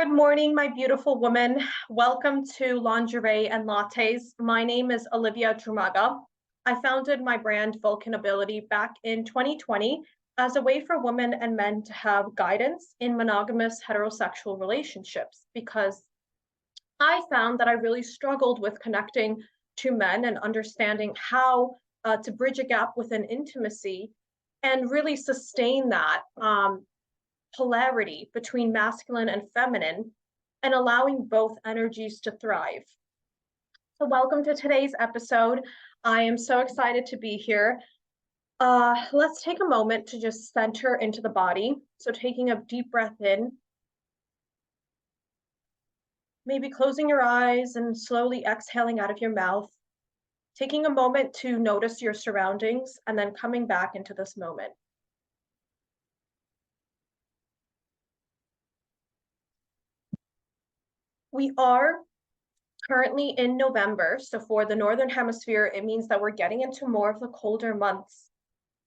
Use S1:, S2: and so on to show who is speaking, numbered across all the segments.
S1: Good morning, my beautiful woman. Welcome to Lingerie and Lattes. My name is Olivia Drumaga. I founded my brand Vulcanability back in 2020 as a way for women and men to have guidance in monogamous heterosexual relationships because I found that I really struggled with connecting to men and understanding how to bridge a gap within intimacy and really sustain that polarity between masculine and feminine and allowing both energies to thrive. So, welcome to today's episode. I am so excited to be here. Let's take a moment to just center into the body. So, taking a deep breath in, maybe closing your eyes and slowly exhaling out of your mouth, taking a moment to notice your surroundings and then coming back into this moment. We are currently in November, so for the Northern Hemisphere, it means that we're getting into more of the colder months.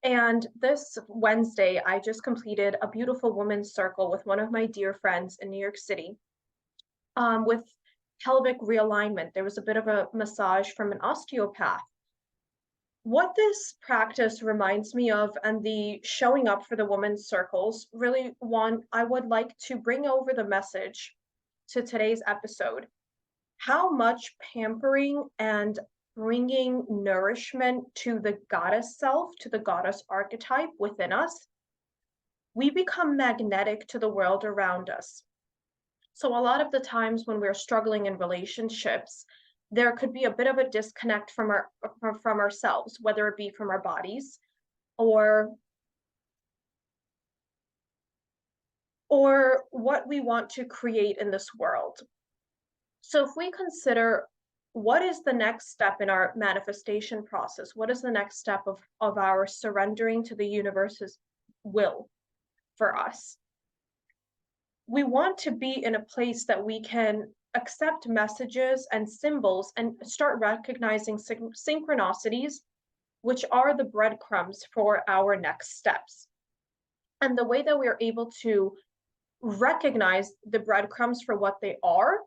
S1: And this Wednesday, I just completed a beautiful women's circle with one of my dear friends in New York City with pelvic realignment. There was a bit of a massage from an osteopath. What this practice reminds me of and the showing up for the women's circles, really I would like to bring over the message to today's episode. How much pampering and bringing nourishment to the goddess self, to the goddess archetype within us, we become magnetic to the world around us. So a lot of the times when we're struggling in relationships, there could be a bit of a disconnect from ourselves, whether it be from our bodies or what we want to create in this world. So if we consider what is the next step in our manifestation process, what is the next step of our surrendering to the universe's will for us? We want to be in a place that we can accept messages and symbols and start recognizing synchronicities, which are the breadcrumbs for our next steps. And the way that we're able to recognize the breadcrumbs for what they are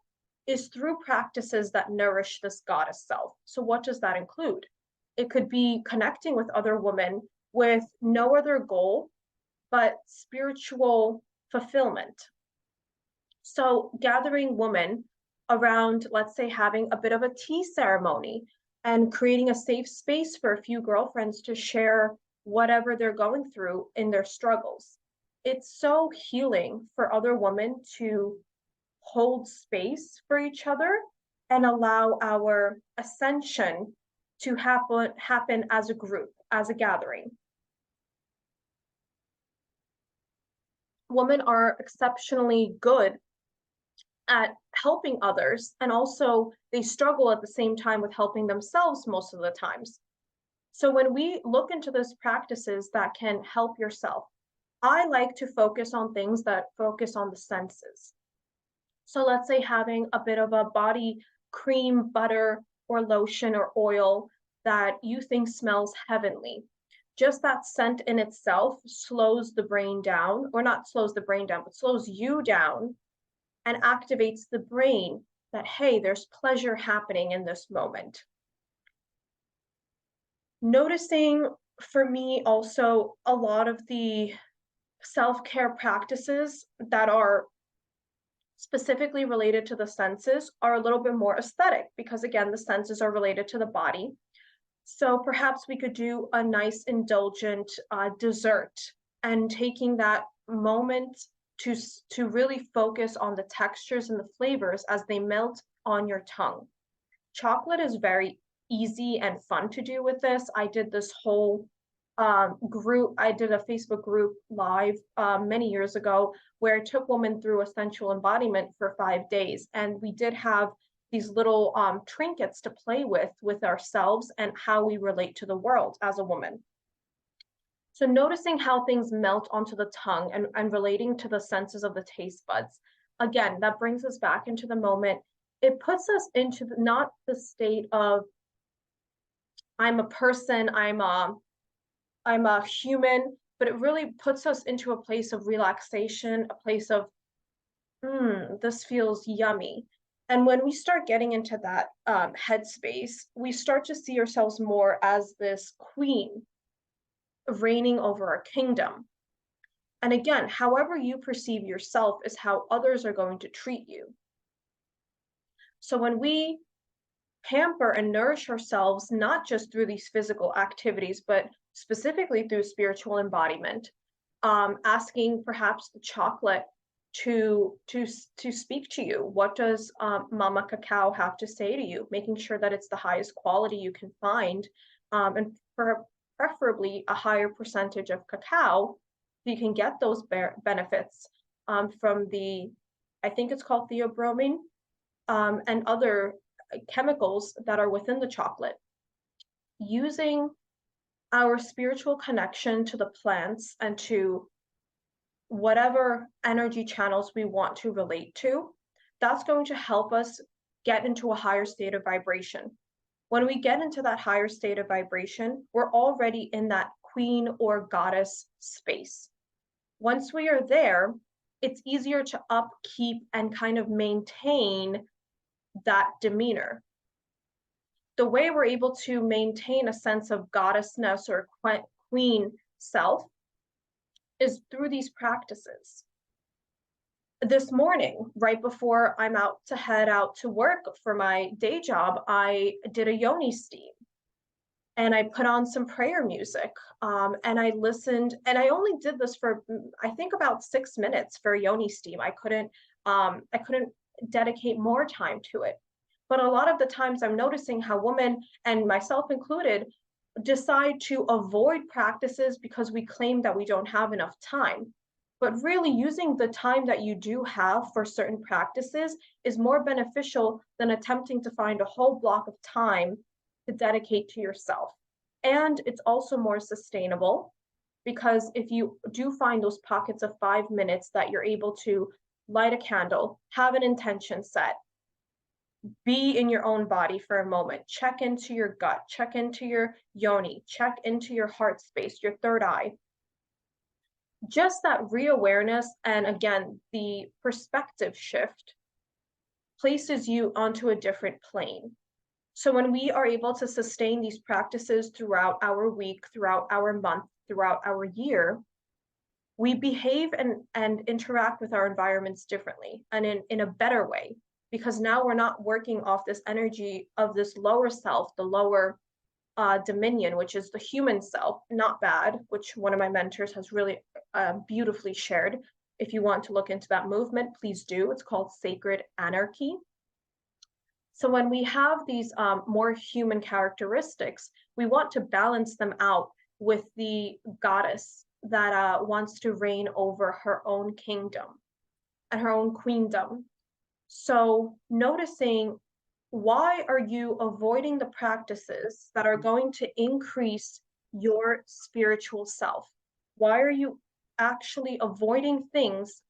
S1: is through practices that nourish this goddess self. So what does that include? It could be connecting with other women with no other goal but spiritual fulfillment. So gathering women around, let's say, having a bit of a tea ceremony and creating a safe space for a few girlfriends to share whatever they're going through in their struggles. It's so healing for other women to hold space for each other and allow our ascension to happen as a group, as a gathering. Women are exceptionally good at helping others, and also they struggle at the same time with helping themselves most of the times. So when we look into those practices that can help yourself, I like to focus on things that focus on the senses. So let's say having a bit of a body cream, butter, or lotion or oil that you think smells heavenly. Just that scent in itself slows the brain down, or not slows the brain down, but slows you down and activates the brain that, hey, there's pleasure happening in this moment. Noticing for me also a lot of the self-care practices that are specifically related to the senses are a little bit more aesthetic because, again, the senses are related to the body. So perhaps we could do a nice indulgent dessert and taking that moment to really focus on the textures and the flavors as they melt on your tongue. Chocolate is very easy and fun to do with this. I did this whole group. I did a Facebook group live many years ago where I took women through a sensual embodiment for 5 days. And we did have these little trinkets to play with ourselves and how we relate to the world as a woman. So noticing how things melt onto the tongue and relating to the senses of the taste buds. Again, that brings us back into the moment. It puts us into not the state of, I'm a person, I'm a human, but it really puts us into a place of relaxation, a place of This feels yummy. And when we start getting into that headspace, we start to see ourselves more as this queen reigning over a kingdom. And again, however you perceive yourself is how others are going to treat you. So when we pamper and nourish ourselves, not just through these physical activities, but specifically through spiritual embodiment, asking perhaps the chocolate to speak to you. What does Mama Cacao have to say to you? Making sure that it's the highest quality you can find, and preferably a higher percentage of cacao, so you can get those benefits from the, I think it's called theobromine, and other chemicals that are within the chocolate. Using our spiritual connection to the plants and to whatever energy channels we want to relate to, that's going to help us get into a higher state of vibration. When we get into that higher state of vibration, we're already in that queen or goddess space. Once we are there, it's easier to upkeep and kind of maintain that demeanor. The way we're able to maintain a sense of goddessness or queen self is through these practices. This morning, right before I'm out to head out to work for my day job, I did a yoni steam and I put on some prayer music, and I listened. And I only did this for I think about 6 minutes for yoni steam. I couldn't dedicate more time to it. But a lot of the times I'm noticing how women, and myself included, decide to avoid practices because we claim that we don't have enough time. But really, using the time that you do have for certain practices is more beneficial than attempting to find a whole block of time to dedicate to yourself. And it's also more sustainable because if you do find those pockets of 5 minutes that you're able to light a candle, have an intention set, be in your own body for a moment, check into your gut, check into your yoni, check into your heart space, your third eye. Just that reawareness and again, the perspective shift places you onto a different plane. So when we are able to sustain these practices throughout our week, throughout our month, throughout our year, we behave and interact with our environments differently and in a better way, because now we're not working off this energy of this lower self, the lower dominion, which is the human self, not bad, which one of my mentors has really beautifully shared. If you want to look into that movement, please do. It's called Sacred Anarchy. So when we have these more human characteristics, we want to balance them out with the goddess that wants to reign over her own kingdom and her own queendom. So noticing, why are you avoiding the practices that are going to increase your spiritual self? Why are you actually avoiding things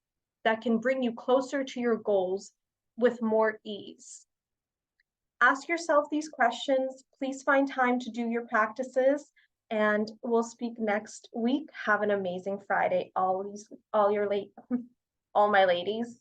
S1: that can bring you closer to your goals with more ease? Ask yourself these questions. Please find time to do your practices, and we'll speak next week. Have an amazing Friday, all my ladies.